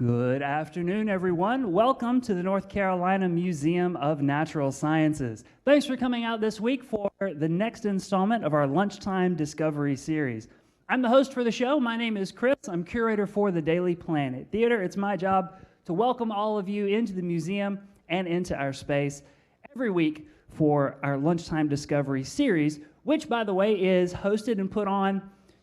Good afternoon, everyone. Welcome to the North Carolina Museum of Natural Sciences. Thanks for coming out this week for the next installment of our Lunchtime Discovery series. I'm the host for the show. My name is Chris. I'm curator for the Daily Planet Theater. It's my job to welcome all of you into the museum and into our space every week for our Lunchtime Discovery series, which, by the way, is hosted and put on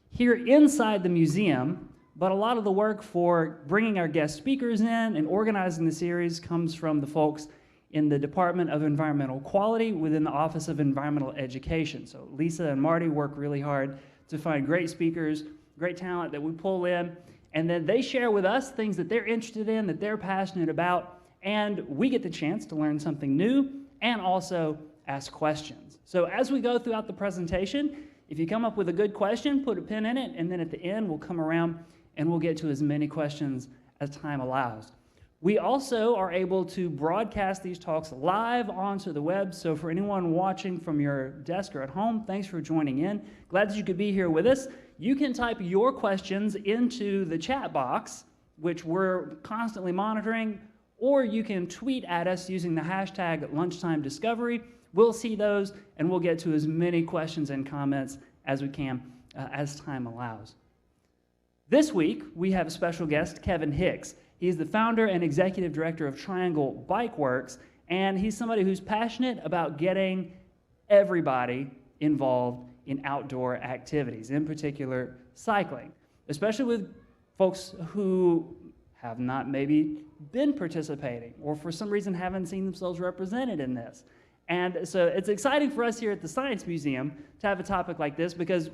here inside the museum. But a lot of the work for bringing our guest speakers in and organizing the series comes from the folks in the Department of Environmental Quality within the Office of Environmental Education. So Lisa and Marty work really hard to find great speakers, great talent that we pull in, and then they share with us things that they're interested in, that they're passionate about, and we get the chance to learn something new and also ask questions. So as we go throughout the presentation, if you come up with a good question, put a pin in it, and then at the end we'll come around and we'll get to as many questions as time allows. We also are able to broadcast these talks live onto the web, so for anyone watching from your desk or at home, thanks for joining in. Glad that you could be here with us. You can type your questions into the chat box, which we're constantly monitoring, or you can tweet at us using the hashtag Lunchtime Discovery. We'll see those, and we'll get to as many questions and comments as we can as time allows. This week, we have a special guest, Kevin Hicks. He's the founder and executive director of Triangle Bikeworks, and he's somebody who's passionate about getting everybody involved in outdoor activities, in particular cycling, especially with folks who have not maybe been participating or for some reason haven't seen themselves represented in this. And so it's exciting for us here at the Science Museum to have a topic like this because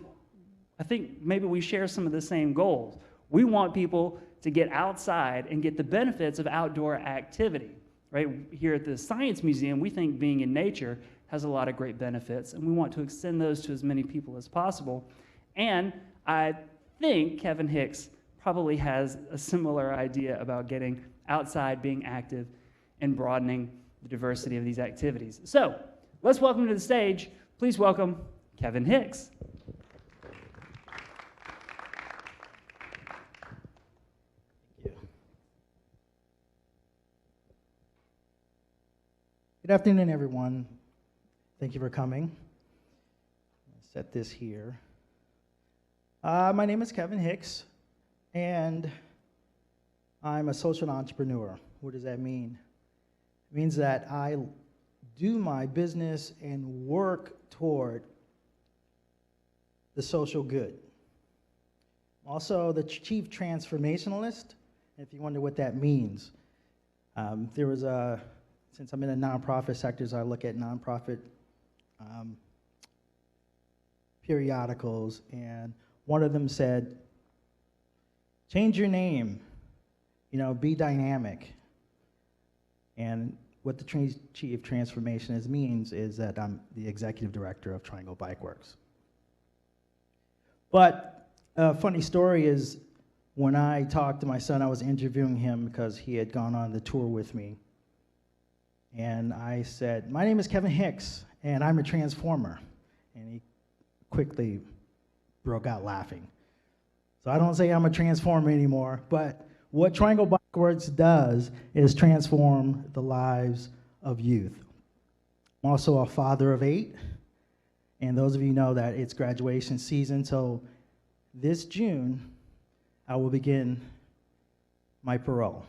I think maybe we share some of the same goals. We want people to get outside and get the benefits of outdoor activity, right? Here at the Science Museum, we think being in nature has a lot of great benefits, and we want to extend those to as many people as possible. And I think Kevin Hicks probably has a similar idea about getting outside, being active, and broadening the diversity of these activities. So let's welcome to the stage, please welcome Kevin Hicks. Good afternoon, everyone. Thank you for coming. I'll set this here. My name is Kevin Hicks, and I'm a social entrepreneur. What does that mean? It means that I do my business and work toward the social good. I'm also the chief transformationalist, if you wonder what that means. Since I'm in the nonprofit sectors, I look at nonprofit periodicals, and one of them said, change your name, be dynamic. And what the chief transformationist means is that I'm the executive director of Triangle Bikeworks. But a funny story is when I talked to my son, I was interviewing him because he had gone on the tour with me. And I said, my name is Kevin Hicks, and I'm a transformer. And he quickly broke out laughing. So I don't say I'm a transformer anymore, but what Triangle Bikeworks does is transform the lives of youth. I'm also a father of 8, and those of you know that it's graduation season, so this June, I will begin my parole.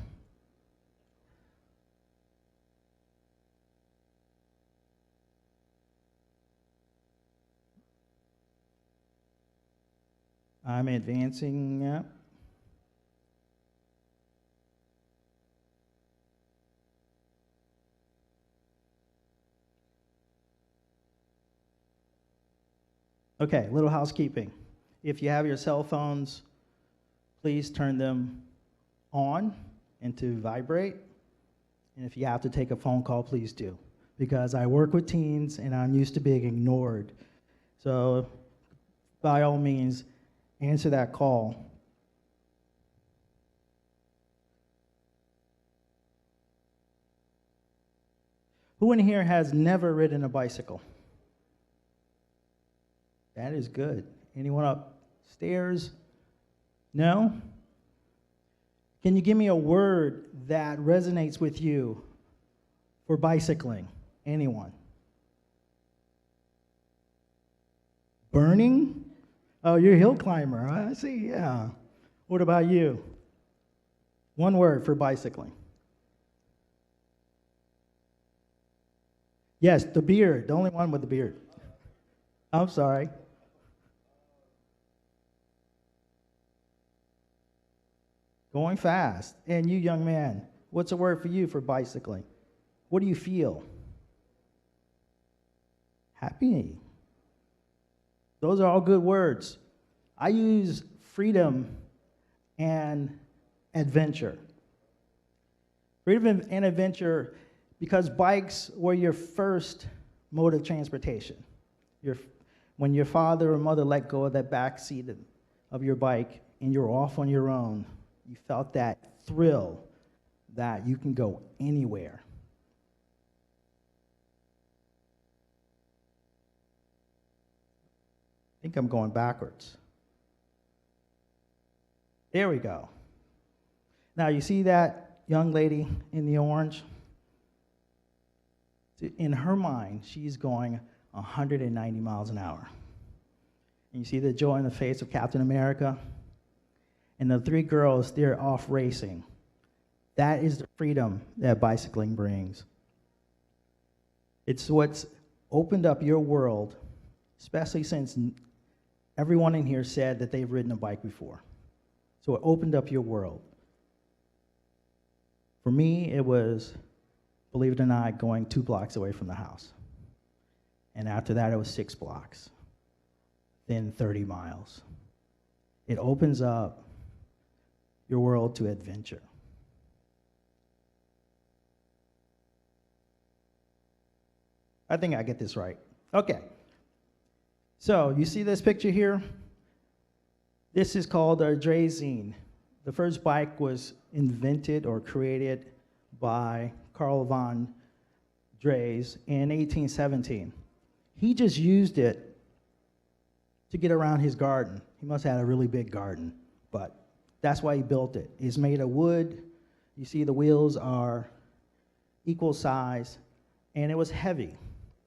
I'm advancing. Okay, little housekeeping. If you have your cell phones, please turn them on and to vibrate. And if you have to take a phone call, please do. Because I work with teens and I'm used to being ignored. So by all means, answer that call. Who in here has never ridden a bicycle? That is good. Anyone upstairs? No? Can you give me a word that resonates with you for bicycling? Anyone? Burning? Oh, you're a hill climber. I see, yeah. What about you? One word for bicycling. Yes, the beard, the only one with the beard. I'm sorry. Going fast. And you, young man, what's a word for you for bicycling? What do you feel? Happy. Those are all good words. I use freedom and adventure. Freedom and adventure because bikes were your first mode of transportation. When your father or mother let go of that back seat of your bike and you're off on your own, you felt that thrill that you can go anywhere. I think I'm going backwards. There we go. Now you see that young lady in the orange? In her mind, she's going 190 miles an hour. And you see the joy in the face of Captain America? And the three girls, they're off racing. That is the freedom that bicycling brings. It's what's opened up your world, especially since everyone in here said that they've ridden a bike before. So it opened up your world. For me, it was, believe it or not, going 2 blocks away from the house. And after that, it was 6 blocks, then 30 miles. It opens up your world to adventure. I think I get this right. Okay. So you see this picture here? This is called a Draisine. The first bike was invented or created by Carl von Drais in 1817. He just used it to get around his garden. He must have had a really big garden, but that's why he built it. It's made of wood. You see the wheels are equal size, and it was heavy.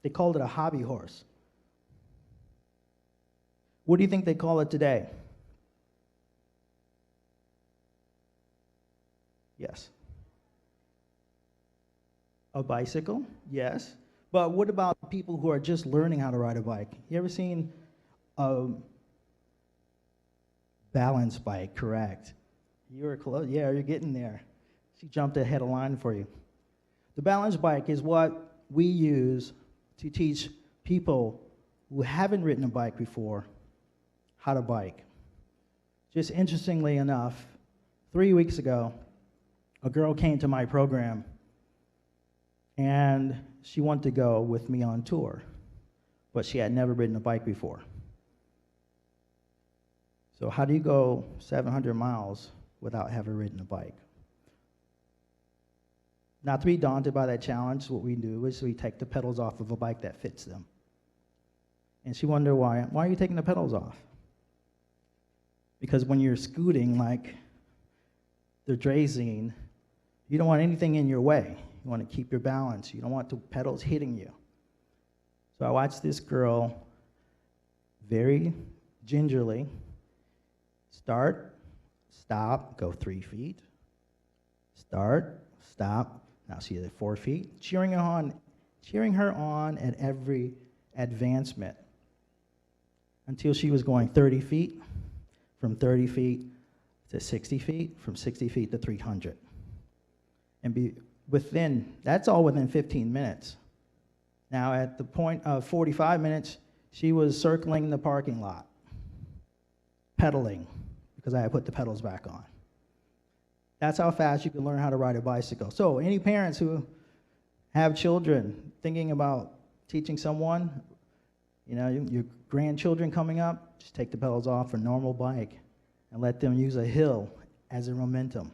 They called it a hobby horse. What do you think they call it today? Yes. A bicycle? Yes. But what about people who are just learning how to ride a bike? You ever seen a balance bike? Correct. You were close. Yeah, you're getting there. She jumped ahead of line for you. The balance bike is what we use to teach people who haven't ridden a bike before how to bike. Just interestingly enough, 3 weeks ago, a girl came to my program and she wanted to go with me on tour, but she had never ridden a bike before. So how do you go 700 miles without having ridden a bike? Not to be daunted by that challenge, what we do is we take the pedals off of a bike that fits them. And she wondered why are you taking the pedals off? Because when you're scooting like the Draisine, you don't want anything in your way. You want to keep your balance. You don't want the pedals hitting you. So I watched this girl very gingerly start, stop, go 3 feet, start, stop. Now she's at 4 feet, cheering her on at every advancement until she was going 30 feet, from 30 feet to 60 feet, from 60 feet to 300. And that's all within 15 minutes. Now at the point of 45 minutes, she was circling the parking lot, pedaling, because I had put the pedals back on. That's how fast you can learn how to ride a bicycle. So any parents who have children thinking about teaching someone, your grandchildren coming up, just take the pedals off a normal bike and let them use a hill as a momentum.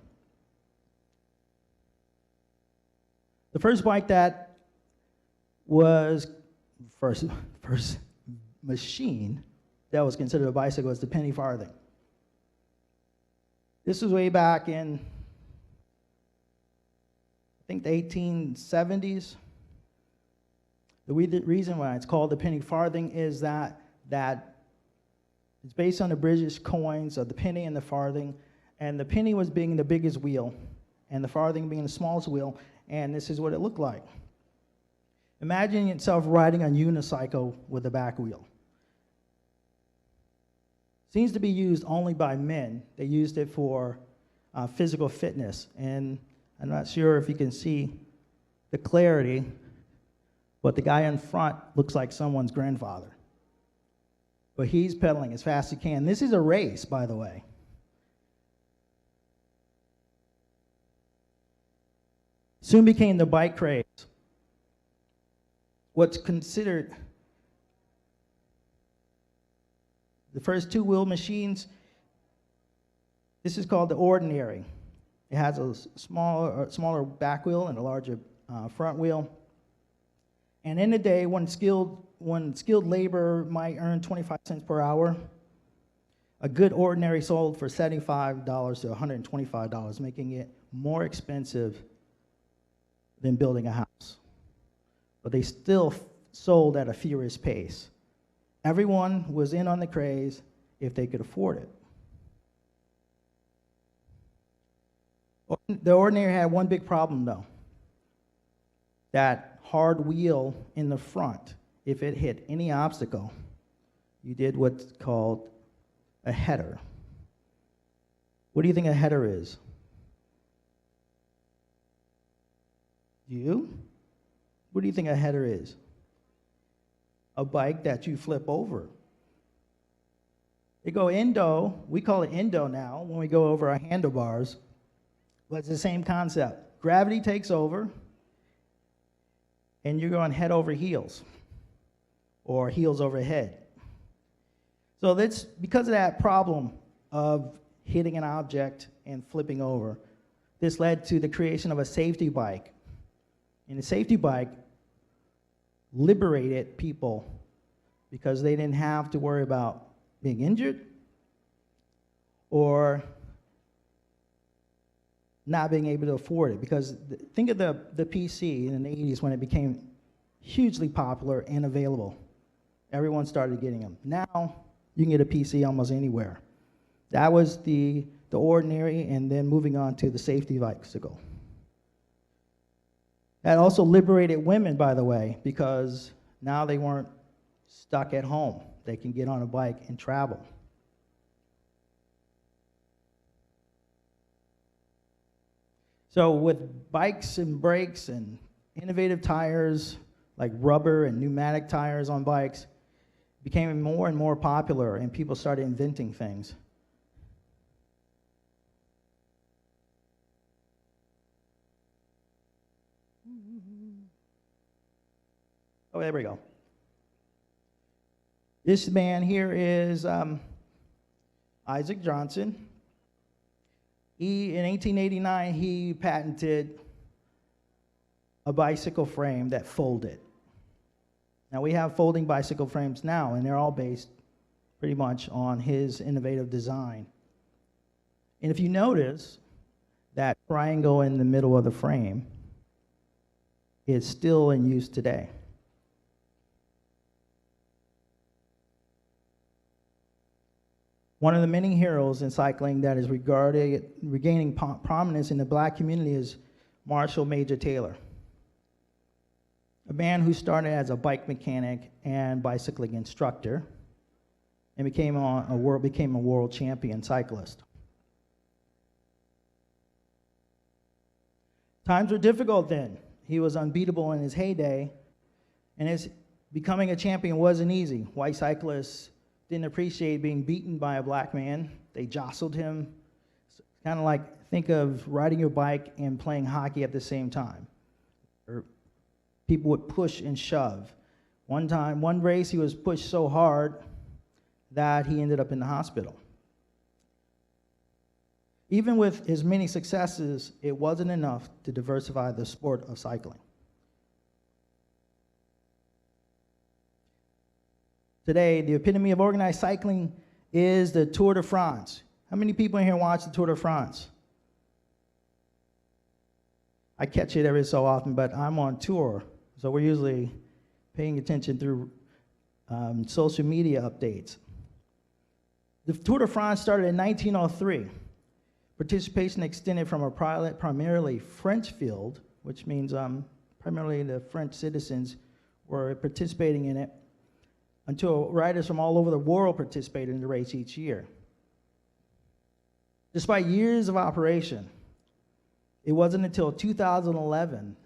The first bike that was first machine that was considered a bicycle was the penny farthing. This was way back in think the 1870s. The reason why it's called the penny farthing is that it's based on the British coins of the penny and the farthing, and the penny was being the biggest wheel, and the farthing being the smallest wheel, and this is what it looked like. Imagine yourself riding a unicycle with a back wheel. Seems to be used only by men. They used it for physical fitness, and I'm not sure if you can see the clarity, but the guy in front looks like someone's grandfather. But he's pedaling as fast as he can. This is a race, by the way. Soon became the bike craze. What's considered the first two-wheel machines, this is called the ordinary. It has a smaller back wheel and a larger front wheel. And in the day, when skilled labor might earn 25 cents per hour, a good ordinary sold for $75 to $125, making it more expensive than building a house. But they still sold at a furious pace. Everyone was in on the craze if they could afford it. The ordinary had one big problem, though. That hard wheel in the front, if it hit any obstacle, you did what's called a header. What do you think a header is? You? What do you think a header is? A bike that you flip over. They go endo, we call it endo now when we go over our handlebars, but it's the same concept. Gravity takes over, and you're going head over heels, or heels over head. So that's because of that problem of hitting an object and flipping over. This led to the creation of a safety bike. And the safety bike liberated people because they didn't have to worry about being injured or not being able to afford it. Because think of the PC in the 80s when it became hugely popular and available. Everyone started getting them. Now you can get a PC almost anywhere. That was the ordinary, and then moving on to the safety bicycle. That also liberated women, by the way, because now they weren't stuck at home. They can get on a bike and travel. So with bikes and brakes and innovative tires, like rubber and pneumatic tires on bikes, became more and more popular, and people started inventing things. Oh, there we go. This man here is Isaac Johnson. In 1889, he patented a bicycle frame that folded. Now, we have folding bicycle frames now, and they're all based pretty much on his innovative design. And if you notice, that triangle in the middle of the frame is still in use today. One of the many heroes in cycling that is regaining prominence in the black community is Marshall Major Taylor, a man who started as a bike mechanic and bicycling instructor and became a world champion cyclist. Times were difficult then. He was unbeatable in his heyday, and his becoming a champion wasn't easy. White cyclists didn't appreciate being beaten by a black man. They jostled him. It's kind of like, think of riding your bike and playing hockey at the same time. Or people would push and shove. One race, he was pushed so hard that he ended up in the hospital. Even with his many successes, it wasn't enough to diversify the sport of cycling. Today, the epitome of organized cycling is the Tour de France. How many people in here watch the Tour de France? I catch it every so often, but I'm on tour, so we're usually paying attention through social media updates. The Tour de France started in 1903. Participation extended from a primarily French field, which means primarily the French citizens were participating in it, until riders from all over the world participated in the race each year. Despite years of operation, it wasn't until 2011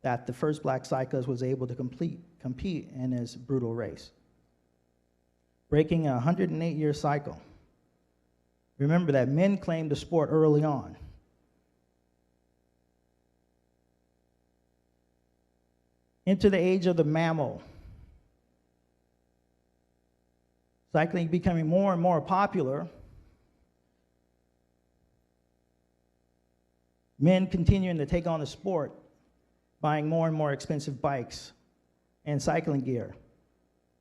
that the first black cyclist was able to compete in this brutal race, breaking a 108-year cycle. Remember that men claimed the sport early on. Into the age of the mammal. Cycling becoming more and more popular. Men continuing to take on the sport, buying more and more expensive bikes and cycling gear.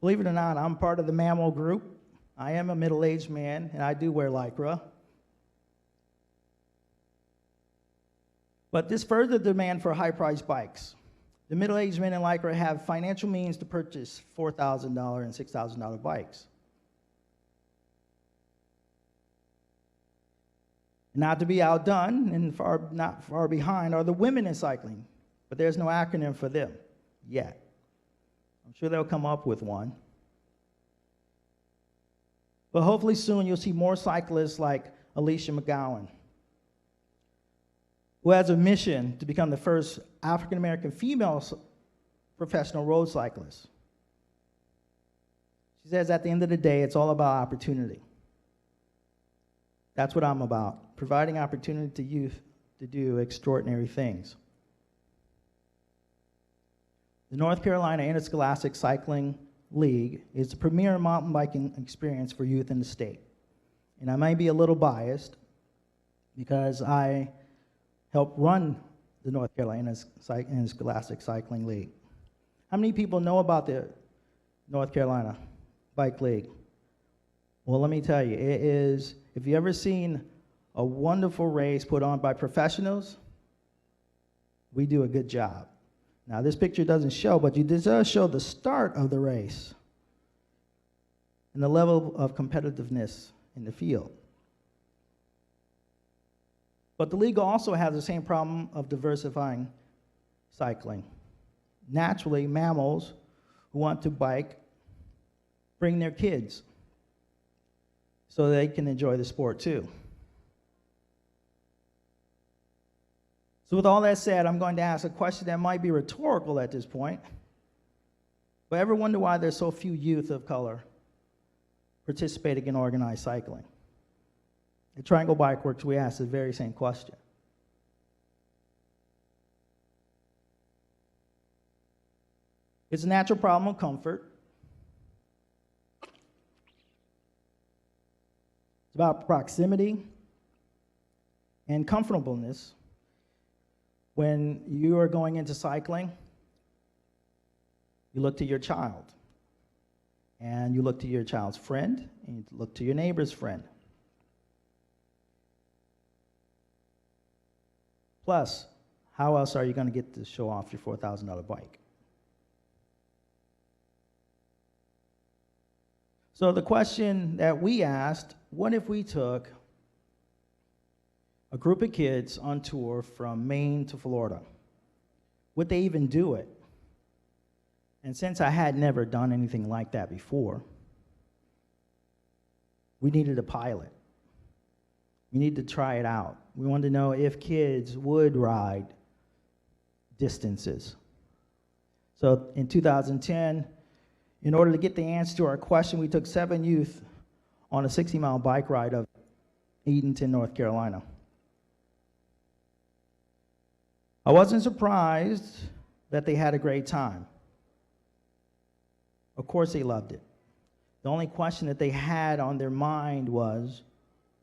Believe it or not, I'm part of the mammal group. I am a middle-aged man, and I do wear Lycra. But this furthered demand for high-priced bikes. The middle-aged men in Lycra have financial means to purchase $4,000 and $6,000 bikes. Not to be outdone and not far behind are the women in cycling, but there's no acronym for them yet. I'm sure they'll come up with one. But hopefully soon you'll see more cyclists like Alicia McGowan, who has a mission to become the first African-American female professional road cyclist. She says at the end of the day, it's all about opportunity. That's what I'm about, providing opportunity to youth to do extraordinary things. The North Carolina Interscholastic Cycling League is the premier mountain biking experience for youth in the state. And I might be a little biased because I helped run the North Carolina Interscholastic Cycling League. How many people know about the North Carolina Bike League? Well, let me tell you, it is, if you've ever seen a wonderful race put on by professionals, we do a good job. Now, this picture doesn't show, but it does show the start of the race and the level of competitiveness in the field. But the league also has the same problem of diversifying cycling. Naturally, mammals who want to bike bring their kids so they can enjoy the sport too. So with all that said, I'm going to ask a question that might be rhetorical at this point. But ever wonder why there's so few youth of color participating in organized cycling? At Triangle Bikeworks, we ask the very same question. It's a natural problem of comfort. It's about proximity and comfortableness. When you are going into cycling, you look to your child, and you look to your child's friend, and you look to your neighbor's friend. Plus, how else are you going to get to show off your $4,000 bike? So the question that we asked, what if we took a group of kids on tour from Maine to Florida? Would they even do it? And since I had never done anything like that before, we needed a pilot. We needed to try it out. We wanted to know if kids would ride distances. So in 2010, in order to get the answer to our question, we took 7 youth on a 60-mile bike ride of Edenton, North Carolina. I wasn't surprised that they had a great time. Of course they loved it. The only question that they had on their mind was,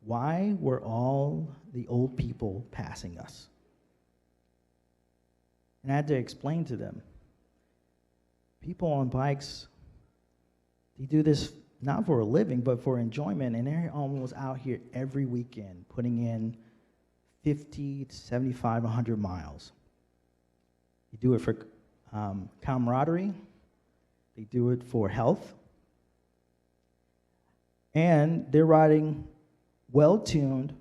why were all the old people passing us? And I had to explain to them, people on bikes, they do this not for a living, but for enjoyment, and they're almost out here every weekend, putting in 50 to 75, 100 miles. They do it for camaraderie. They do it for health. And they're riding well-tuned,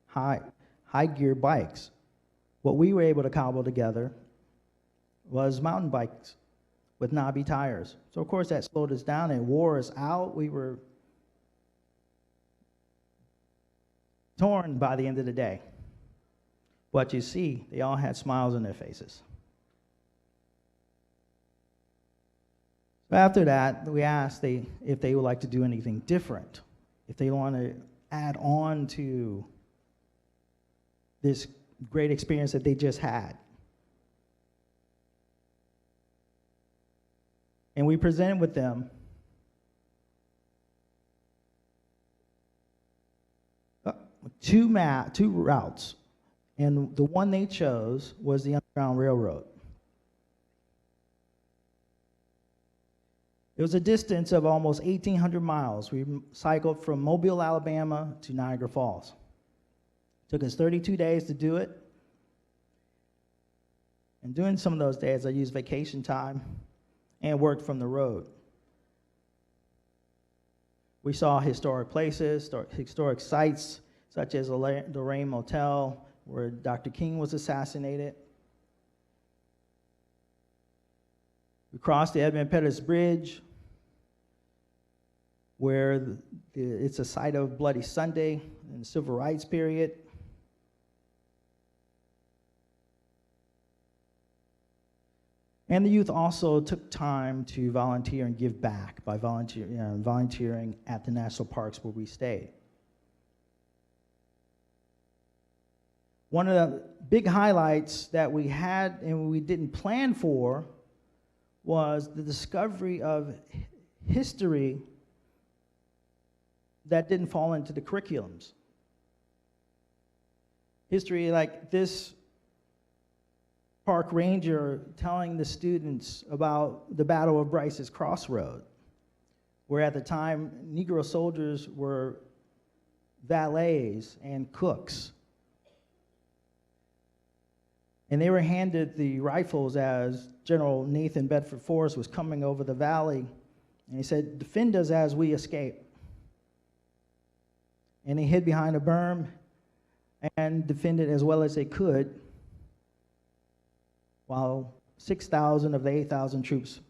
high-gear bikes. What we were able to cobble together was mountain bikes with knobby tires. So of course that slowed us down and wore us out. We were torn by the end of the day. But you see, they all had smiles on their faces. So after that, we asked if they would like to do anything different, if they want to add on to this great experience that they just had. And we presented with them two routes, and the one they chose was the Underground Railroad. It was a distance of almost 1,800 miles. We cycled from Mobile, Alabama to Niagara Falls. It took us 32 days to do it. And during some of those days, I used vacation time and worked from the road. We saw historic places, historic sites, such as the Lorraine Motel, where Dr. King was assassinated. We crossed the Edmund Pettus Bridge, where it's a site of Bloody Sunday in the Civil Rights period. And the youth also took time to volunteer and give back by volunteering at the national parks where we stayed. One of the big highlights that we had and we didn't plan for was the discovery of history that didn't fall into the curriculums. History like this park ranger telling the students about the Battle of Bryce's Crossroad, where at the time Negro soldiers were valets and cooks. And they were handed the rifles as General Nathan Bedford Forrest was coming over the valley. And he said, "Defend us as we escape." And they hid behind a berm and defended as well as they could, while 6,000 of the 8,000 troops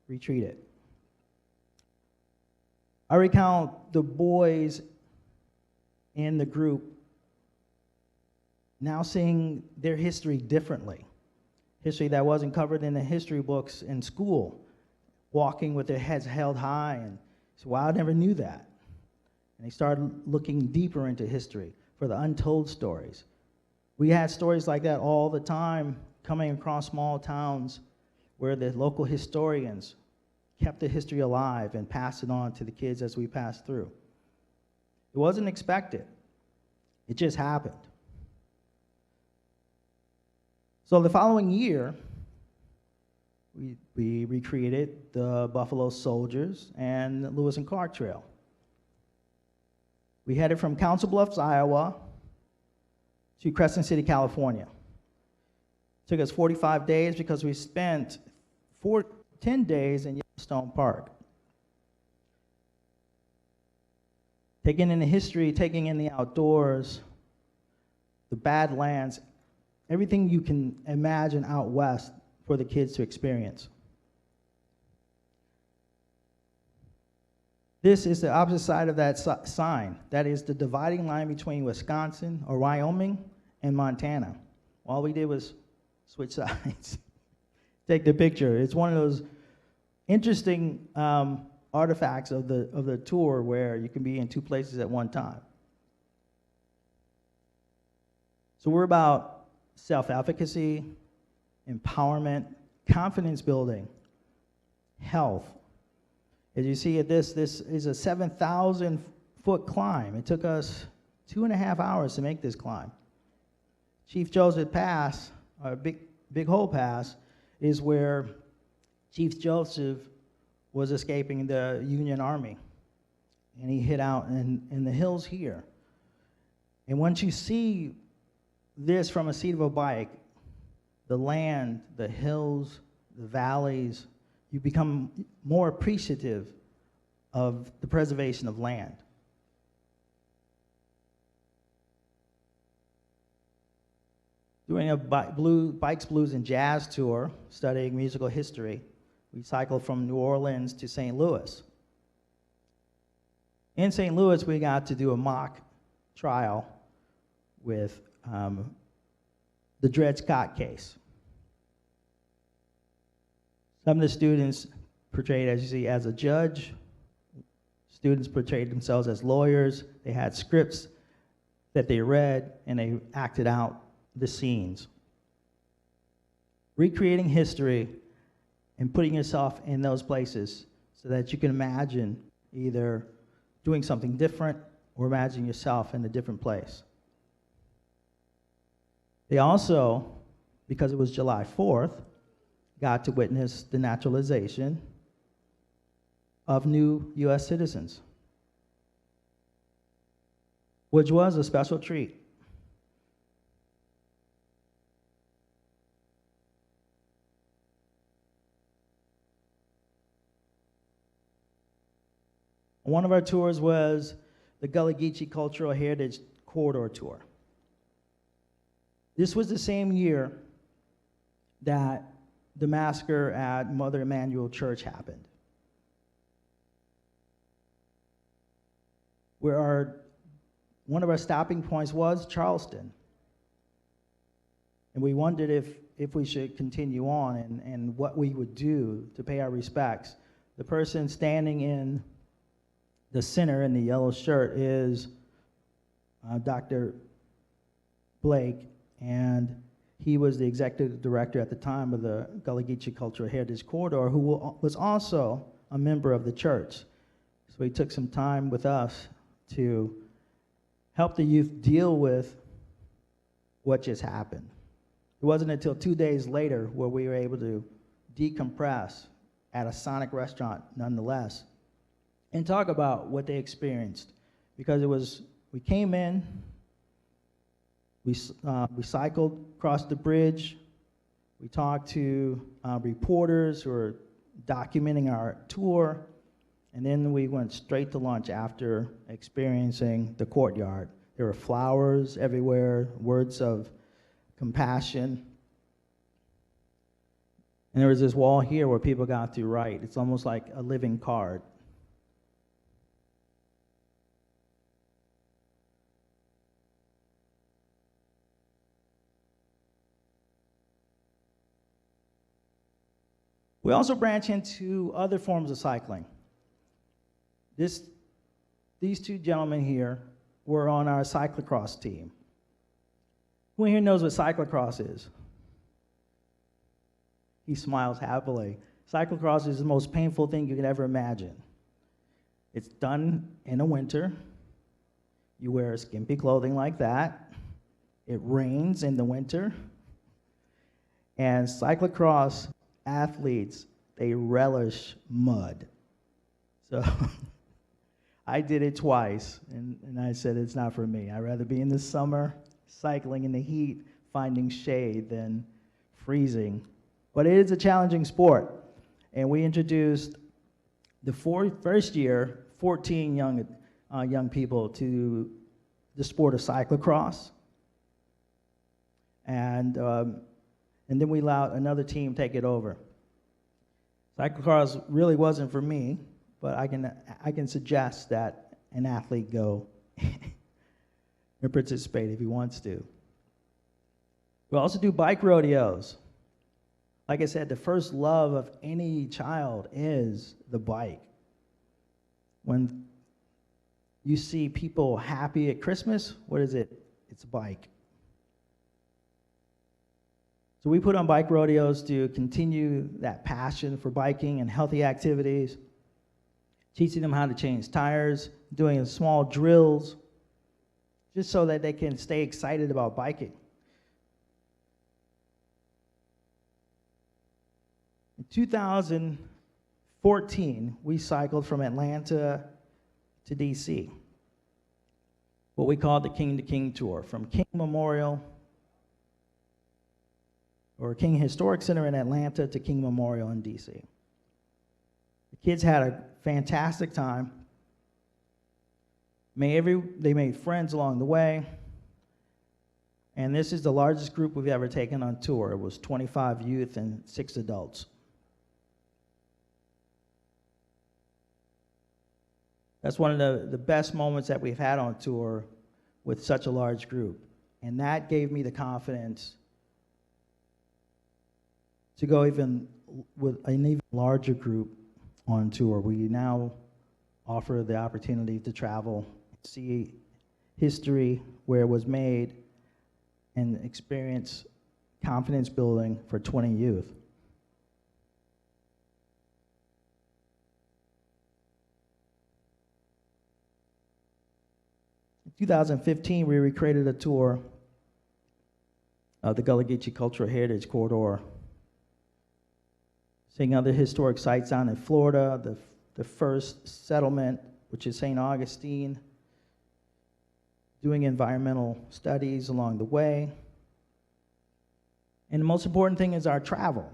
retreated. I recount the boys in the group now seeing their history differently. History that wasn't covered in the history books in school, walking with their heads held high, and so, wow, I never knew that. And they started looking deeper into history for the untold stories. We had stories like that all the time coming across small towns where the local historians kept the history alive and passed it on to the kids as we passed through. It wasn't expected. It just happened. So the following year, we recreated the Buffalo Soldiers and Lewis and Clark Trail. We headed from Council Bluffs, Iowa, to Crescent City, California. It took us 45 days because we spent 10 days in Yellowstone Park. Taking in the history, taking in the outdoors, the Badlands, everything you can imagine out west for the kids to experience. This is the opposite side of that sign. That is the dividing line between Wisconsin or Wyoming and Montana. All we did was switch sides. Take the picture. It's one of those interesting artifacts of the tour where you can be in two places at one time. So we're about self-efficacy, empowerment, confidence building, health. As you see, this is a 7,000-foot climb. It took us 2.5 hours to make this climb. Chief Joseph Pass, or Big Hole Pass, is where Chief Joseph was escaping the Union Army. And he hid out in the hills here. And once you see this from a seat of a bike, the land, the hills, the valleys. You become more appreciative of the preservation of land. Doing a Bikes, Blues, and Jazz tour, studying musical history, we cycled from New Orleans to St. Louis. In St. Louis, we got to do a mock trial with the Dred Scott case. Some of the students portrayed, as you see, as a judge. Students portrayed themselves as lawyers. They had scripts that they read, and they acted out the scenes. Recreating history and putting yourself in those places so that you can imagine either doing something different or imagine yourself in a different place. They also, because it was July 4th, got to witness the naturalization of new U.S. citizens, which was a special treat. One of our tours was the Gullah Geechee Cultural Heritage Corridor Tour. This was the same year that the massacre at Mother Emanuel Church happened, where one of our stopping points was Charleston. And we wondered if we should continue on and what we would do to pay our respects. The person standing in the center in the yellow shirt is Dr. Blake, and he was the executive director at the time of the Gullah Geechee Cultural Heritage Corridor, who was also a member of the church. So he took some time with us to help the youth deal with what just happened. It wasn't until 2 days later where we were able to decompress at a Sonic restaurant nonetheless and talk about what they experienced. Because we came in, we cycled across the bridge, we talked to reporters who were documenting our tour, and then we went straight to lunch after experiencing the courtyard. There were flowers everywhere, words of compassion. And there was this wall here where people got to write. It's almost like a living card. We also branch into other forms of cycling. These two gentlemen here were on our cyclocross team. Who here knows what cyclocross is? He smiles happily. Cyclocross is the most painful thing you could ever imagine. It's done in the winter. You wear skimpy clothing like that. It rains in the winter. And cyclocross athletes, they relish mud. So I did it twice, and I said it's not for me. I'd rather be in the summer, cycling in the heat, finding shade than freezing. But it is a challenging sport. And we introduced the first year, 14 young people to the sport of cyclocross. And then we allowed another team take it over. Cyclocross really wasn't for me, but I can suggest that an athlete go and participate if he wants to. We also do bike rodeos. Like I said, the first love of any child is the bike. When you see people happy at Christmas, what is it? It's a bike. So we put on bike rodeos to continue that passion for biking and healthy activities, teaching them how to change tires, doing small drills, just so that they can stay excited about biking. In 2014, we cycled from Atlanta to DC, what we called the King to King Tour, from King Memorial or King Historic Center in Atlanta to King Memorial in DC. The kids had a fantastic time. They made friends along the way. And this is the largest group we've ever taken on tour. It was 25 youth and 6 adults. That's one of the best moments that we've had on tour with such a large group. And that gave me the confidence to go even with an even larger group on tour. We now offer the opportunity to travel, see history where it was made, and experience confidence building for 20 youth. In 2015, we recreated a tour of the Gullah Geechee Cultural Heritage Corridor, seeing other historic sites down in Florida, the first settlement, which is St. Augustine, doing environmental studies along the way. And the most important thing is our travel.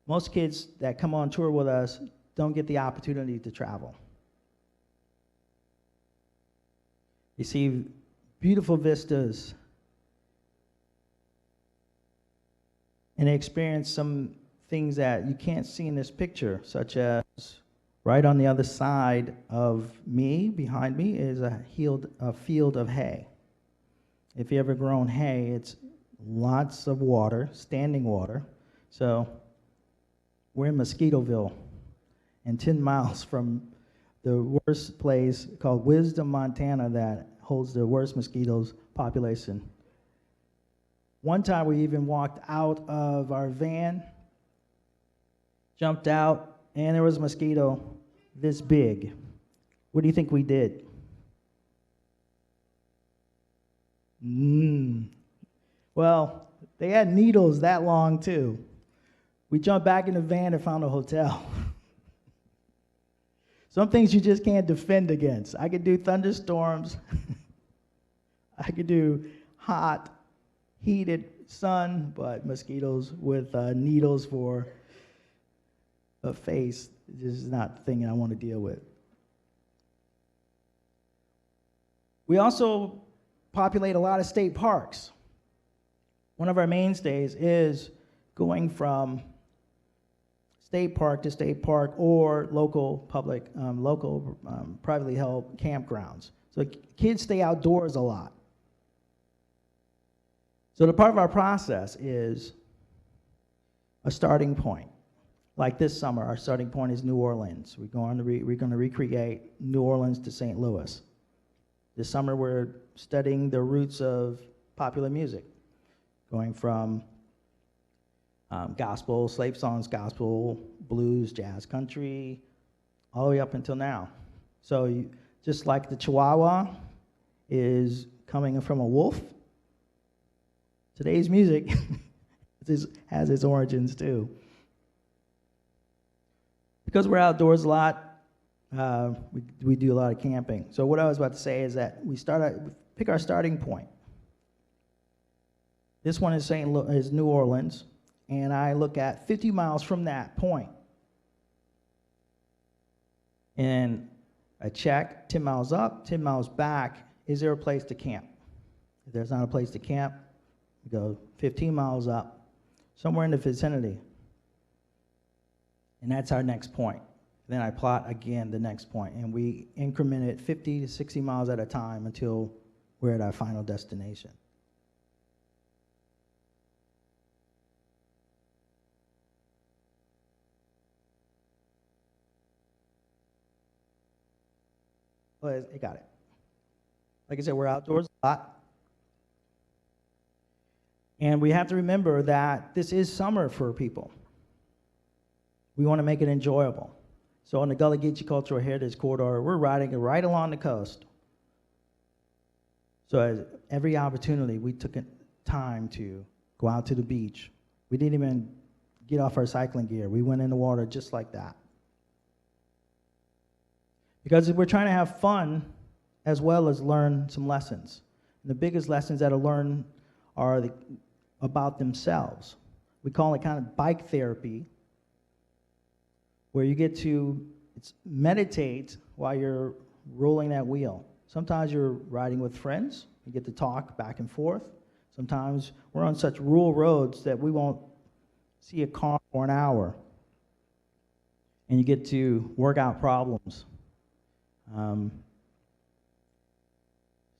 Most kids that come on tour with us don't get the opportunity to travel. You see beautiful vistas, and they experience some things that you can't see in this picture, such as right on the other side of me, behind me, is a field of hay. If you ever grown hay, it's lots of water, standing water. So we're in Mosquitoville, and 10 miles from the worst place called Wisdom, Montana, that holds the worst mosquitoes population. One time we even walked out of our van, jumped out, and there was a mosquito this big. What do you think we did? Well, they had needles that long too. We jumped back in the van and found a hotel. Some things you just can't defend against. I could do thunderstorms. I could do hot, heated sun, but mosquitoes with needles for a face, this is not the thing I want to deal with. We also populate a lot of state parks. One of our mainstays is going from state park to state park or local privately held campgrounds. So kids stay outdoors a lot. So the part of our process is a starting point. Like this summer, our starting point is New Orleans. We're going to recreate New Orleans to St. Louis. This summer, we're studying the roots of popular music, going from gospel, slave songs, gospel, blues, jazz, country, all the way up until now. So just like the Chihuahua is coming from a wolf, today's music has its origins too. Because we're outdoors a lot, we do a lot of camping. So what I was about to say is that we pick our starting point. This one is New Orleans, and I look at 50 miles from that point. And I check 10 miles up, 10 miles back, is there a place to camp? If there's not a place to camp, we go 15 miles up, somewhere in the vicinity. And that's our next point. Then I plot again the next point, and we increment it 50 to 60 miles at a time until we're at our final destination. Well, it got it. Like I said, we're outdoors a lot. And we have to remember that this is summer for people. We want to make it enjoyable. So on the Gullah Geechee Cultural Heritage Corridor, we're riding it right along the coast. So at every opportunity, we took time to go out to the beach. We didn't even get off our cycling gear. We went in the water just like that. Because we're trying to have fun as well as learn some lessons. And the biggest lessons that are learned are about themselves. We call it kind of bike therapy, where you get to meditate while you're rolling that wheel. Sometimes you're riding with friends, you get to talk back and forth. Sometimes we're on such rural roads that we won't see a car for an hour, and you get to work out problems,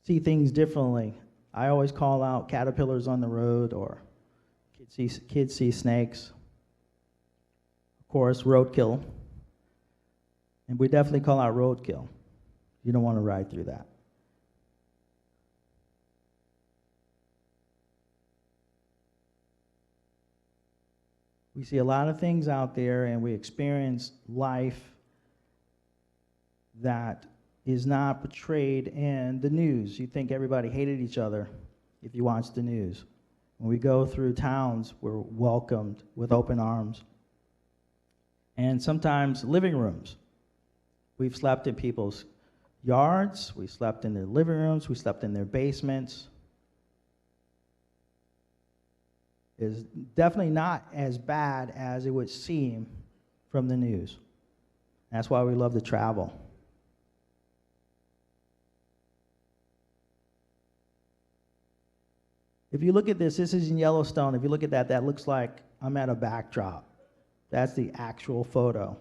see things differently. I always call out caterpillars on the road, or kids see snakes. Of course, roadkill. And we definitely call out roadkill. You don't want to ride through that. We see a lot of things out there, and we experience life that is not portrayed in the news. You think everybody hated each other if you watch the news. When we go through towns, we're welcomed with open arms. And sometimes living rooms. We've slept in people's yards, we slept in their living rooms, we slept in their basements. It's definitely not as bad as it would seem from the news. That's why we love to travel. If you look at this is in Yellowstone. If you look at that, that looks like I'm at a backdrop. That's the actual photo.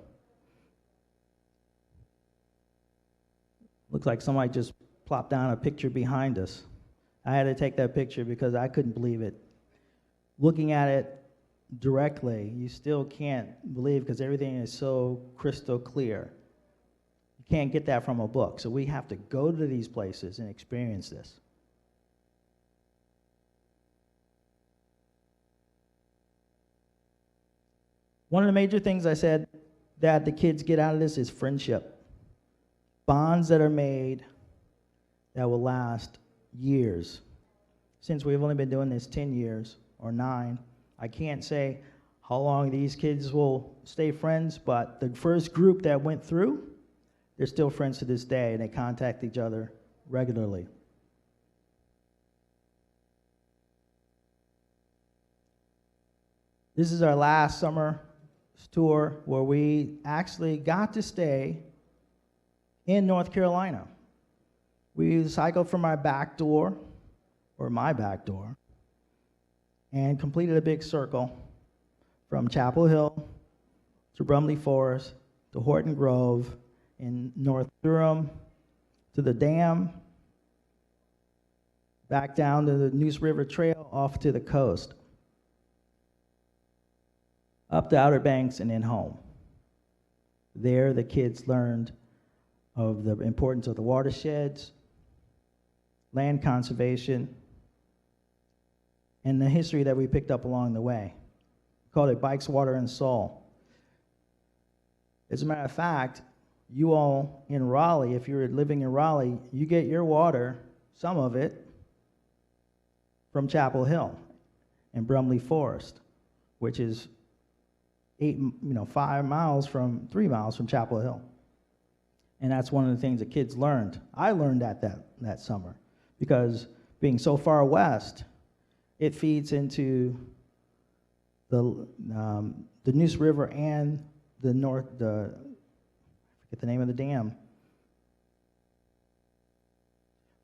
Looks like somebody just plopped down a picture behind us. I had to take that picture because I couldn't believe it. Looking at it directly, you still can't believe because everything is so crystal clear. You can't get that from a book, so we have to go to these places and experience this. One of the major things I said that the kids get out of this is friendship. Bonds that are made that will last years. Since we've only been doing this 10 years or 9, I can't say how long these kids will stay friends, but the first group that went through, they're still friends to this day, and they contact each other regularly. This is our last summer tour where we actually got to stay in North Carolina. We cycled from our back door, or my back door, and completed a big circle from Chapel Hill to Brumley Forest to Horton Grove in North Durham to the dam, back down to the Neuse River Trail off to the coast, up the Outer Banks and then home. There the kids learned of the importance of the watersheds, land conservation, and the history that we picked up along the way. We called it Bikes, Water, and Soul. As a matter of fact, you all in Raleigh, if you're living in Raleigh, you get your water, some of it, from Chapel Hill and Brumley Forest, which is 3 miles from Chapel Hill. And that's one of the things that kids learned. I learned that summer because being so far west, it feeds into the Neuse River and I forget the name of the dam.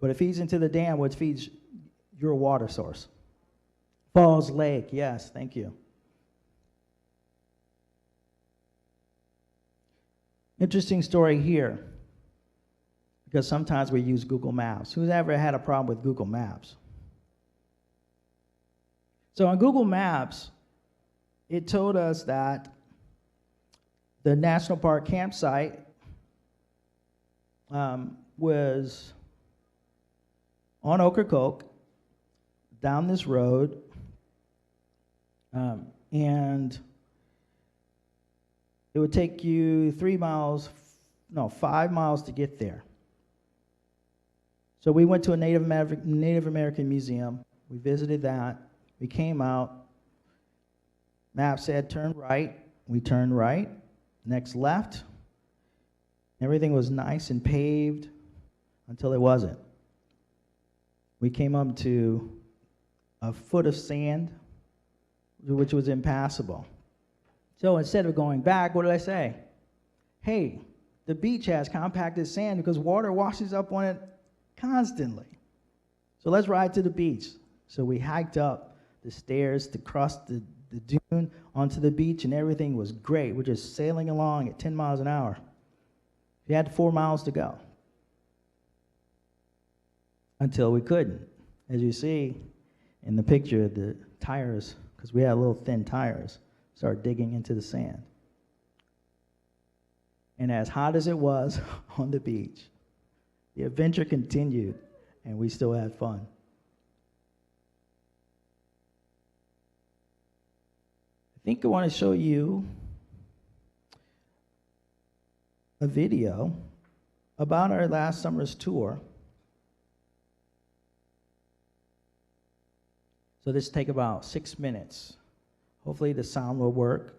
But it feeds into the dam, which feeds your water source. Falls Lake, yes, thank you. Interesting story here, because sometimes we use Google Maps. Who's ever had a problem with Google Maps? So on Google Maps, it told us that the national park campsite was on Ocracoke, down this road, and it would take you 5 miles to get there. So we went to a Native American museum. We visited that. We came out. Map said turn right. We turned right. Next left. Everything was nice and paved until it wasn't. We came up to a foot of sand which was impassable. So instead of going back, what did I say? Hey, the beach has compacted sand because water washes up on it constantly. So let's ride to the beach. So we hiked up the stairs to cross the dune onto the beach, and everything was great. We're just sailing along at 10 miles an hour. We had 4 miles to go until we couldn't. As you see in the picture, the tires, because we had little thin tires, started digging into the sand. And as hot as it was on the beach, the adventure continued, and we still had fun. I think I want to show you a video about our last summer's tour. So this will take about 6 minutes. Hopefully the sound will work.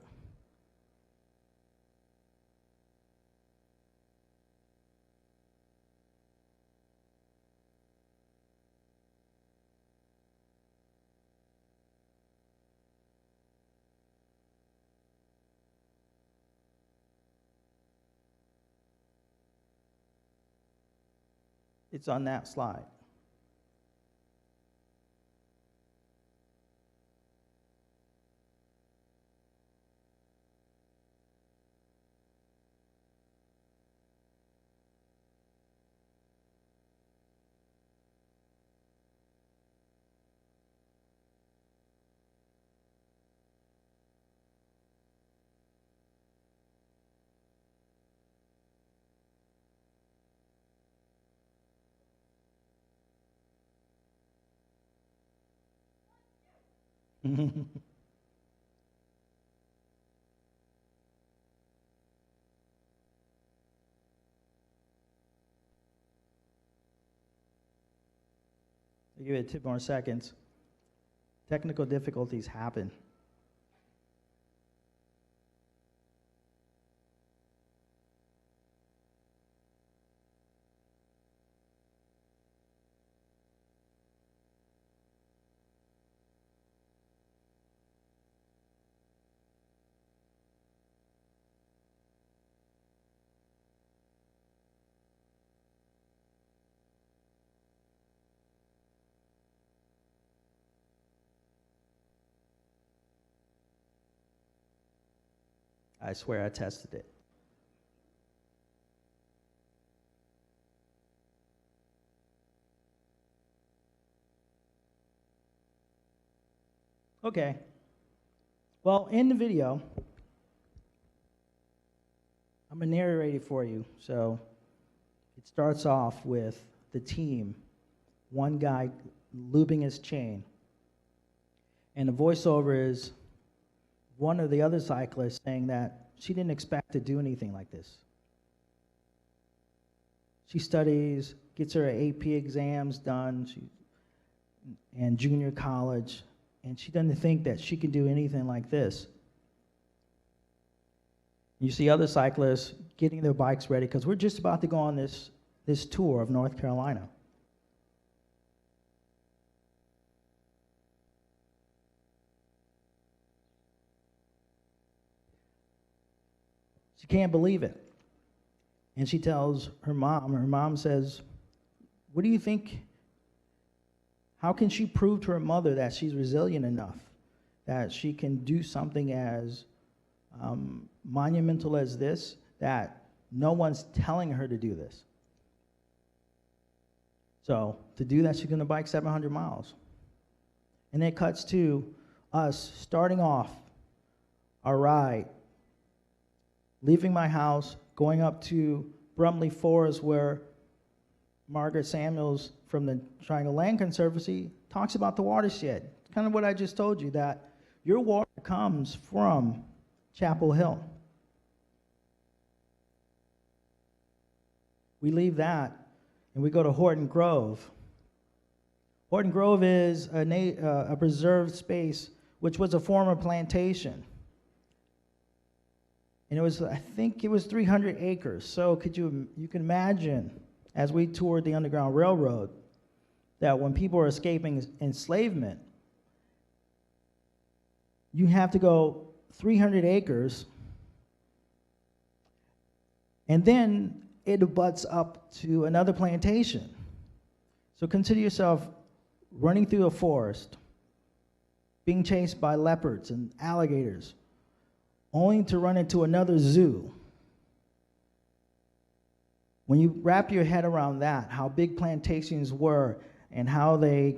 It's on that slide. I'll give it 2 more seconds. Technical difficulties happen. I swear I tested it. Okay. Well, in the video, I'm going to narrate it for you. So it starts off with the team, one guy lubing his chain. And the voiceover is one of the other cyclists saying that she didn't expect to do anything like this. She studies, gets her AP exams done, and junior college, and she doesn't think that she can do anything like this. You see other cyclists getting their bikes ready because we're just about to go on this tour of North Carolina. She can't believe it. And she tells her mom says, what do you think? How can she prove to her mother that she's resilient enough, that she can do something as monumental as this, that no one's telling her to do this? So to do that, she's going to bike 700 miles. And it cuts to us starting off our ride, leaving my house, going up to Brumley Forest, where Margaret Samuels from the Triangle Land Conservancy talks about the watershed. It's kind of what I just told you, that your water comes from Chapel Hill. We leave that, and we go to Horton Grove. Horton Grove is a preserved space, which was a former plantation. And I think it was 300 acres. So you can imagine, as we toured the Underground Railroad, that when people were escaping enslavement, you have to go 300 acres, and then it abuts up to another plantation. So consider yourself running through a forest, being chased by leopards and alligators, only to run into another zoo. When you wrap your head around that, how big plantations were and how they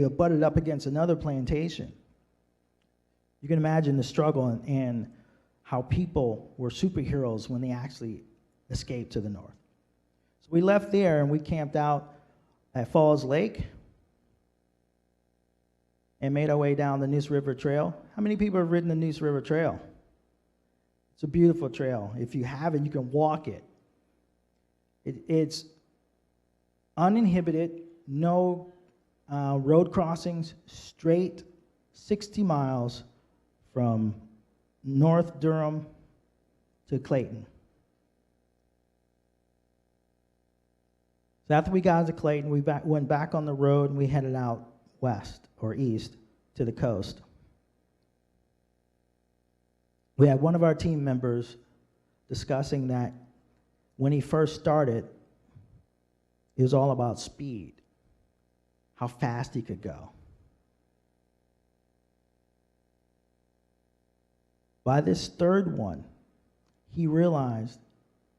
abutted up against another plantation, you can imagine the struggle and how people were superheroes when they actually escaped to the north. So we left there and we camped out at Falls Lake and made our way down the Neuse River Trail. How many people have ridden the Neuse River Trail? It's a beautiful trail. If you haven't, you can walk it. It's uninhibited, no road crossings, straight 60 miles from North Durham to Clayton. So after we got to Clayton, we went back on the road and we headed out west or east to the coast. We had one of our team members discussing that when he first started, it was all about speed, how fast he could go. By this third one, he realized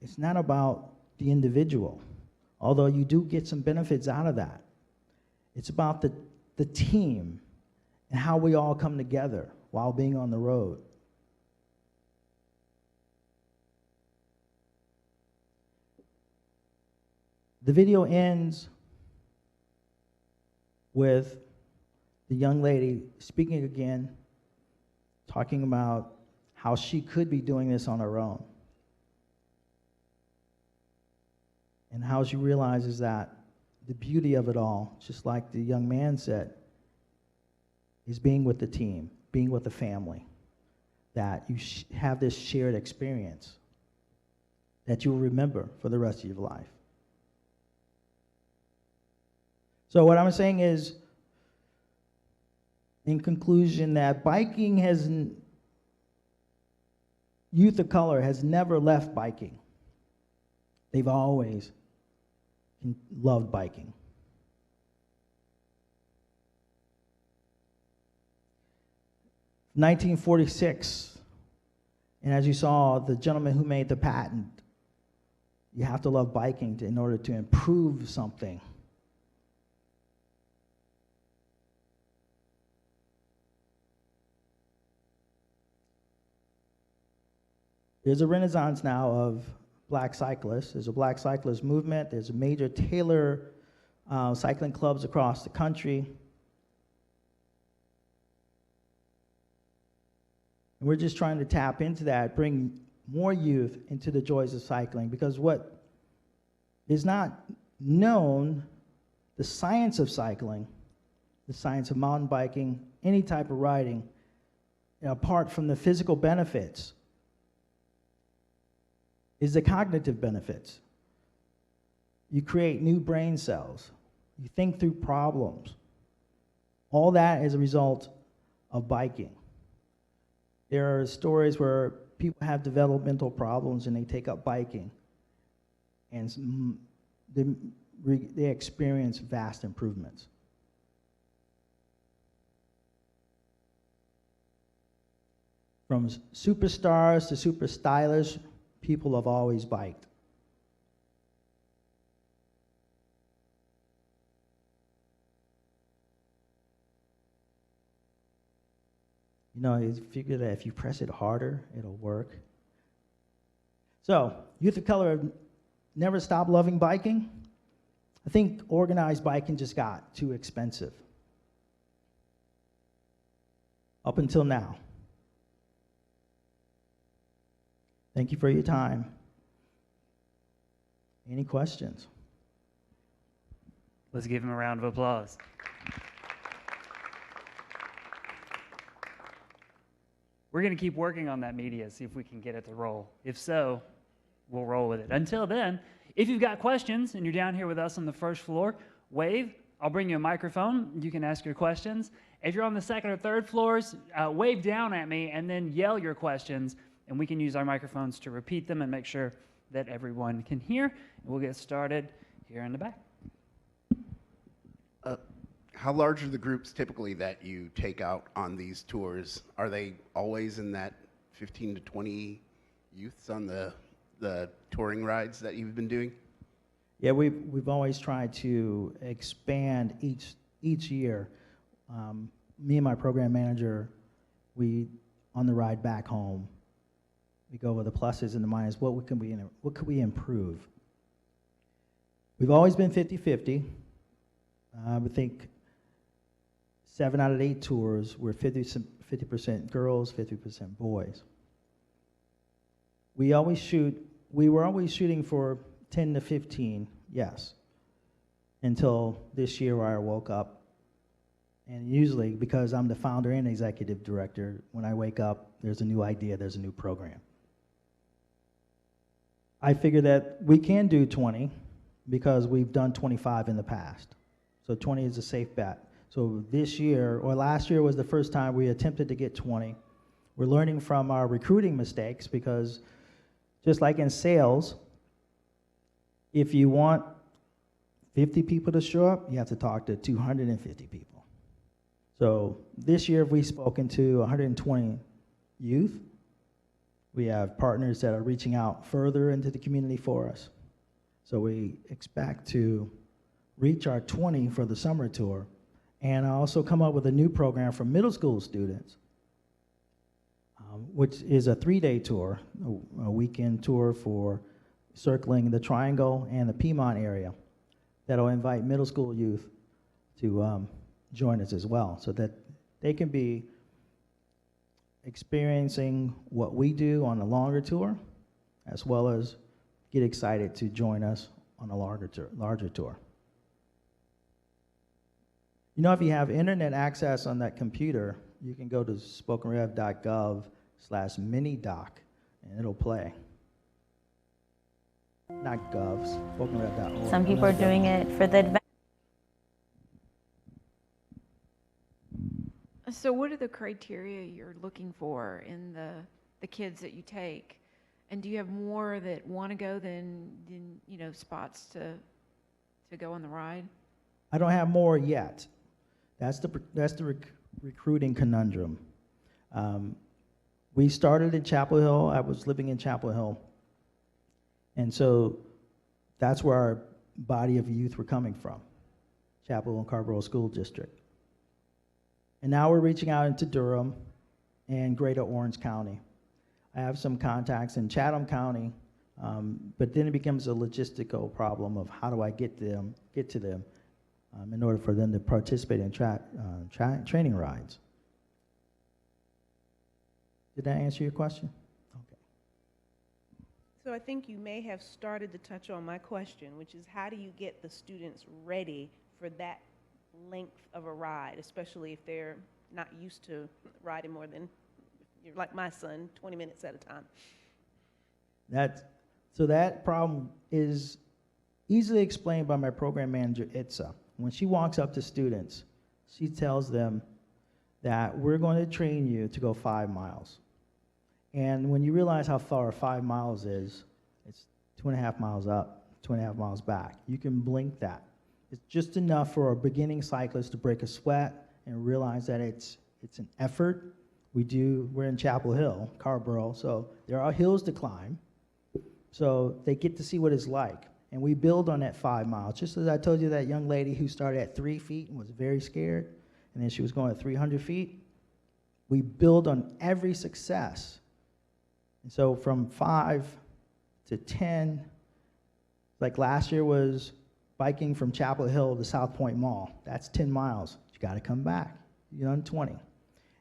it's not about the individual, although you do get some benefits out of that. It's about the team and how we all come together while being on the road. The video ends with the young lady speaking again, talking about how she could be doing this on her own. And how she realizes that the beauty of it all, just like the young man said, is being with the team, being with the family, that you have this shared experience that you'll remember for the rest of your life. So what I'm saying is, in conclusion, that biking youth of color has never left biking. They've always loved biking. In 1946, and as you saw, the gentleman who made the patent, you have to love biking in order to improve something. There's a renaissance now of black cyclists. There's a black cyclist movement. There's major Taylor cycling clubs across the country. And we're just trying to tap into that, bring more youth into the joys of cycling, because what is not known, the science of cycling, the science of mountain biking, any type of riding, apart from the physical benefits, is the cognitive benefits. You create new brain cells. You think through problems. All that is a result of biking. There are stories where people have developmental problems and they take up biking, and they experience vast improvements. From superstars to super stylish, people have always biked. You know, you figure that if you press it harder, it'll work. So, youth of color have never stopped loving biking. I think organized biking just got too expensive. Up until now. Thank you for your time. Any questions? Let's give him a round of applause. We're going to keep working on that media, see if we can get it to roll. If so, we'll roll with it. Until then, if you've got questions and you're down here with us on the first floor, wave. I'll bring you a microphone. You can ask your questions. If you're on the second or third floors, wave down at me and then yell your questions, and we can use our microphones to repeat them and make sure that everyone can hear. We'll get started here in the back. How large are the groups typically that you take out on these tours? Are they always in that 15 to 20 youths on the touring rides that you've been doing? Yeah, we've always tried to expand each year. Me and my program manager, on the ride back home, we go over the pluses and the minuses. What could we improve? We've always been 50-50. I think 7 out of 8 tours were 50% girls, 50% boys. We were always shooting for 10 to 15, yes, until this year where I woke up. And usually, because I'm the founder and executive director, when I wake up, there's a new idea, there's a new program. I figure that we can do 20 because we've done 25 in the past. So 20 is a safe bet. So this year, or last year was the first time we attempted to get 20. We're learning from our recruiting mistakes because just like in sales, if you want 50 people to show up, you have to talk to 250 people. So this year we've spoken to 120 youth. We have partners that are reaching out further into the community for us. So we expect to reach our 20 for the summer tour, and also come up with a new program for middle school students, which is a 3-day tour, a weekend tour for circling the Triangle and the Piedmont area that'll invite middle school youth to join us as well, so that they can be experiencing what we do on a longer tour, as well as get excited to join us on a larger tour. You know, if you have internet access on that computer, you can go to spokenrev.gov/minidoc, and it'll play. Not gov, spokenrev.org. Some people are doing it for the adventure. So what are the criteria you're looking for in the kids that you take? And do you have more that want to go than spots to go on the ride? I don't have more yet. That's the recruiting conundrum. We started in Chapel Hill. I was living in Chapel Hill. And so that's where our body of youth were coming from, Chapel and Carborough School District. And now we're reaching out into Durham and Greater Orange County. I have some contacts in Chatham County, but then it becomes a logistical problem of how do I get to them in order for them to participate in training rides. Did that answer your question? Okay. So I think you may have started to touch on my question, which is how do you get the students ready for that length of a ride, especially if they're not used to riding more than, like my son, 20 minutes at a time. So that problem is easily explained by my program manager, Itza. When she walks up to students, she tells them that we're going to train you to go 5 miles. And when you realize how far 5 miles is, it's 2.5 miles up, 2.5 miles back. You can blink that. It's just enough for a beginning cyclist to break a sweat and realize that it's an effort. We're in Chapel Hill, Carborough, so there are hills to climb. So they get to see what it's like. And we build on that 5 miles. Just as I told you, that young lady who started at 3 feet and was very scared, and then she was going at 300 feet, we build on every success. And so from 5 to 10, like last year was biking from Chapel Hill to South Point Mall. That's 10 miles. You got to come back. You're on 20. And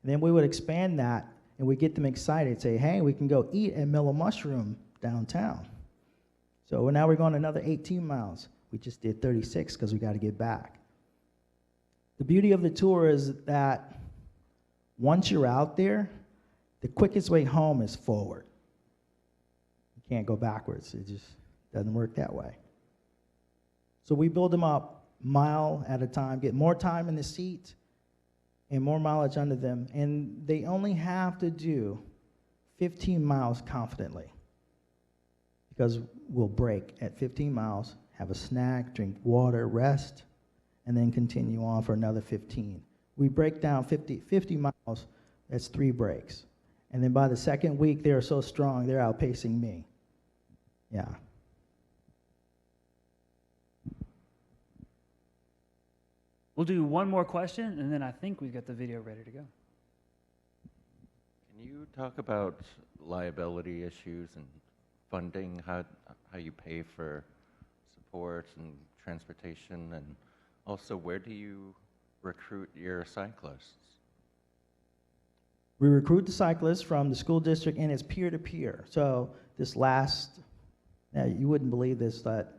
then we would expand that, and we get them excited, say, hey, we can go eat at Mellow Mushroom downtown. So now we're going another 18 miles. We just did 36 because we got to get back. The beauty of the tour is that once you're out there, the quickest way home is forward. You can't go backwards. It just doesn't work that way. So we build them up mile at a time, get more time in the seat, and more mileage under them, and they only have to do 15 miles confidently, because we'll break at 15 miles, have a snack, drink water, rest, and then continue on for another 15. We break down 50 miles, that's 3 breaks. And then by the second week, they're so strong, they're outpacing me. Yeah. We'll do one more question, and then I think we've got the video ready to go. Can you talk about liability issues and funding, how you pay for support and transportation, and also where do you recruit your cyclists? We recruit the cyclists from the school district, and it's peer-to-peer. So this now you wouldn't believe this, but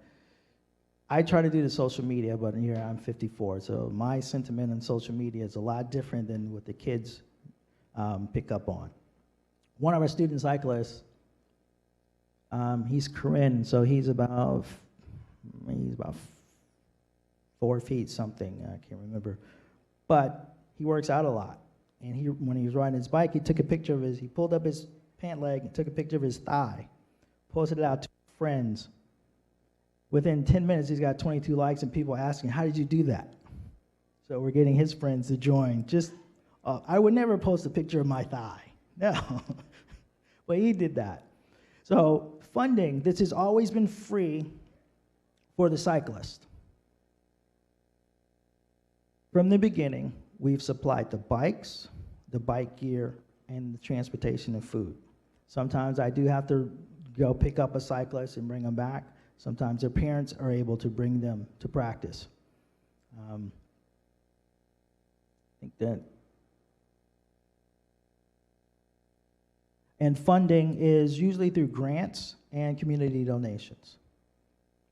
I try to do the social media, but here I'm 54, so my sentiment on social media is a lot different than what the kids pick up on. One of our student cyclists, he's Korean, so he's about 4 feet something, I can't remember. But he works out a lot. And when he was riding his bike, he took a picture of he pulled up his pant leg and took a picture of his thigh, posted it out to friends. Within 10 minutes, he's got 22 likes and people asking, how did you do that? So we're getting his friends to join. I would never post a picture of my thigh, no. But he did that. So funding, this has always been free for the cyclist. From the beginning, we've supplied the bikes, the bike gear, and the transportation and food. Sometimes I do have to go pick up a cyclist and bring them back. Sometimes their parents are able to bring them to practice. I think that. And funding is usually through grants and community donations.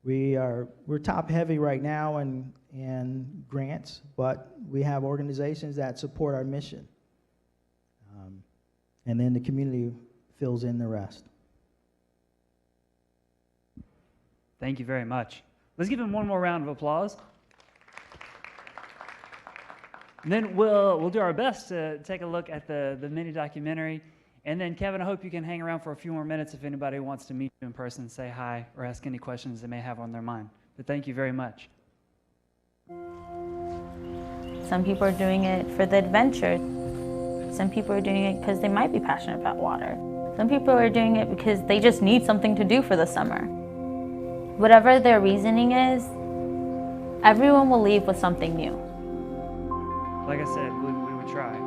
We're top heavy right now in grants, but we have organizations that support our mission. And then the community fills in the rest. Thank you very much. Let's give him one more round of applause. And then we'll do our best to take a look at the mini documentary. And then, Kevin, I hope you can hang around for a few more minutes if anybody wants to meet you in person, say hi, or ask any questions they may have on their mind. But thank you very much. Some people are doing it for the adventure. Some people are doing it because they might be passionate about water. Some people are doing it because they just need something to do for the summer. Whatever their reasoning is, everyone will leave with something new. Like I said, we would try.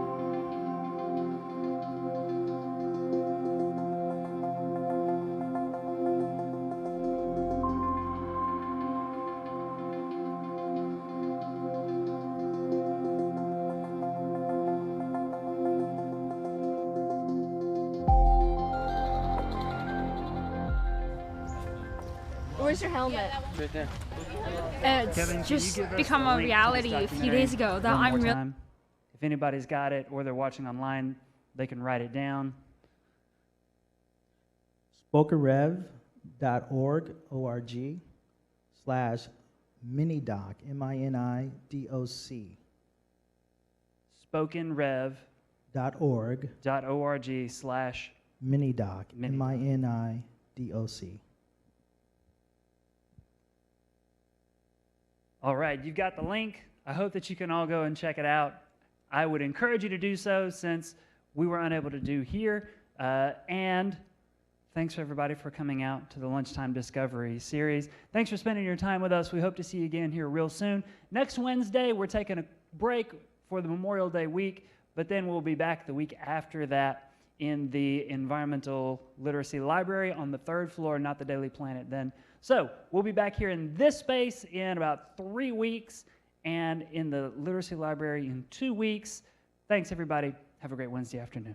Where's your helmet? Right there. It's Kevin, can you just give us become the a link to reality this a few documentary days ago that one I'm more really. time? If anybody's got it or they're watching online, they can write it down. spokenrev.org/minidoc, M-I-N-I-D-O-C. spokenrev.org/minidoc, M-I-N-I-D-O-C. All right, you've got the link. I hope that you can all go and check it out. I would encourage you to do so since we were unable to do here. And thanks, everybody, for coming out to the Lunchtime Discovery series. Thanks for spending your time with us. We hope to see you again here real soon. Next Wednesday, we're taking a break for the Memorial Day week, but then we'll be back the week after that in the Environmental Literacy Library on the 3rd floor, not the Daily Planet then. So we'll be back here in this space in about 3 weeks and in the Literacy Library in 2 weeks. Thanks, everybody. Have a great Wednesday afternoon.